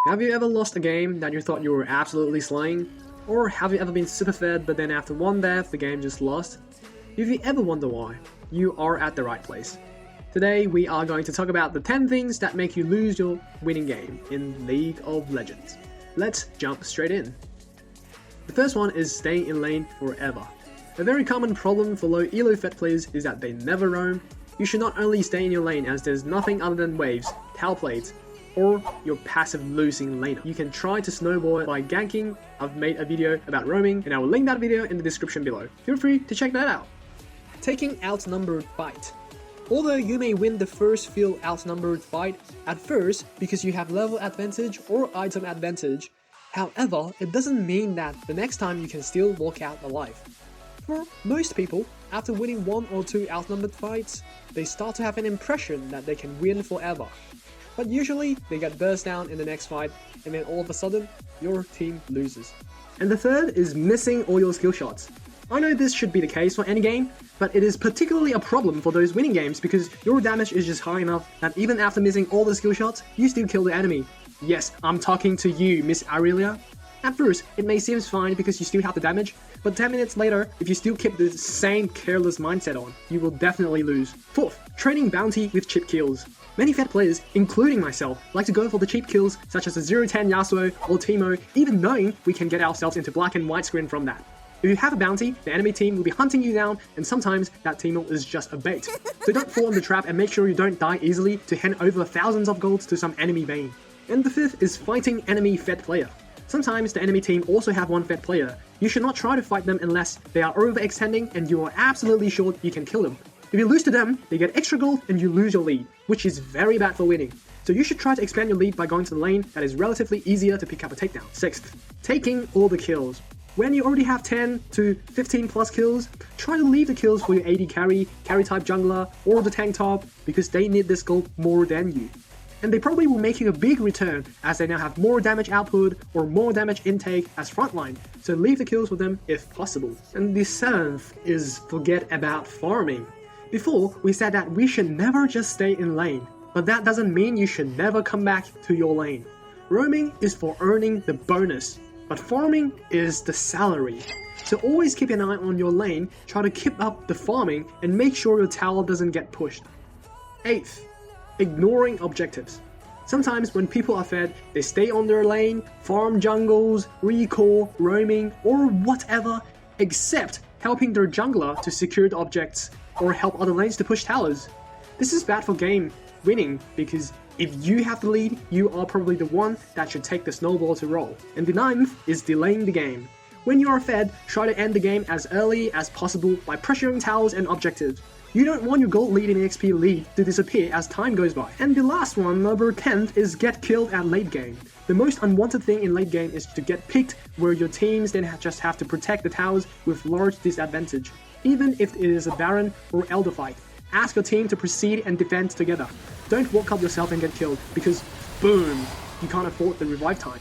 Have you ever lost a game that you thought you were absolutely slaying? Or have you ever been super fed but then after one death the game just lost? If you ever wonder why, you are at the right place. Today we are going to talk about the 10 things that make you lose your winning game in League of Legends. Let's jump straight in. The first one is staying in lane forever. A very common problem for low elo fed players is that they never roam. You should not only stay in your lane as there's nothing other than waves, tower plates, or your passive losing laner. You can try to snowball by ganking. I've made a video about roaming and I will link that video in the description below. Feel free to check that out. Taking outnumbered fight. Although you may win the first few outnumbered fight at first because you have level advantage or item advantage, however, it doesn't mean that the next time you can still walk out alive. For most people, after winning 1 or 2 outnumbered fights, they start to have an impression that they can win forever. But usually, they get burst down in the next fight, and then all of a sudden, your team loses. And the third is missing all your skill shots. I know this should be the case for any game, but it is particularly a problem for those winning games because your damage is just high enough that even after missing all the skill shots, you still kill the enemy. Yes, I'm talking to you, Miss Aurelia. At first, it may seem fine because you still have the damage, but 10 minutes later, if you still keep the same careless mindset on, you will definitely lose. Fourth, trading bounty with cheap kills. Many fed players, including myself, like to go for the cheap kills such as the 0-10 Yasuo or Teemo, even knowing we can get ourselves into black and white screen from that. If you have a bounty, the enemy team will be hunting you down, and sometimes that Teemo is just a bait. So don't fall in the trap and make sure you don't die easily to hand over thousands of golds to some enemy vein. And the fifth is fighting enemy fed player. Sometimes the enemy team also have one fed player. You should not try to fight them unless they are overextending and you are absolutely sure you can kill them. If you lose to them, they get extra gold and you lose your lead, which is very bad for winning. So you should try to expand your lead by going to the lane that is relatively easier to pick up a takedown. Sixth, taking all the kills. When you already have 10 to 15 plus kills, try to leave the kills for your AD carry type jungler, or the tank top because they need this gold more than you. And they probably will make you a big return as they now have more damage output or more damage intake as frontline, so leave the kills for them if possible. And the seventh is forget about farming. Before, we said that we should never just stay in lane, but that doesn't mean you should never come back to your lane. Roaming is for earning the bonus, but farming is the salary. So always keep an eye on your lane, try to keep up the farming, and make sure your tower doesn't get pushed. Eighth, ignoring objectives. Sometimes when people are fed, they stay on their lane, farm jungles, recall, roaming, or whatever, except helping their jungler to secure the objects or help other lanes to push towers. This is bad for game winning because if you have the lead, you are probably the one that should take the snowball to roll. And the ninth is delaying the game. When you are fed, try to end the game as early as possible by pressuring towers and objectives. You don't want your gold lead and XP lead to disappear as time goes by. And the last one, number 10th, is get killed at late game. The most unwanted thing in late game is to get picked where your teams then just have to protect the towers with large disadvantage. Even if it is a Baron or Elder fight, ask your team to proceed and defend together. Don't walk up yourself and get killed because, boom, you can't afford the revive time.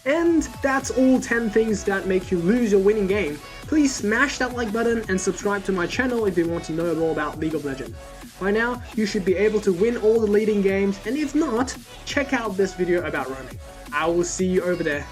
And that's all 10 things that make you lose your winning game. Please smash that like button and subscribe to my channel if you want to know more about League of Legends. By now, you should be able to win all the leading games, and if not, check out this video about roaming. I will see you over there.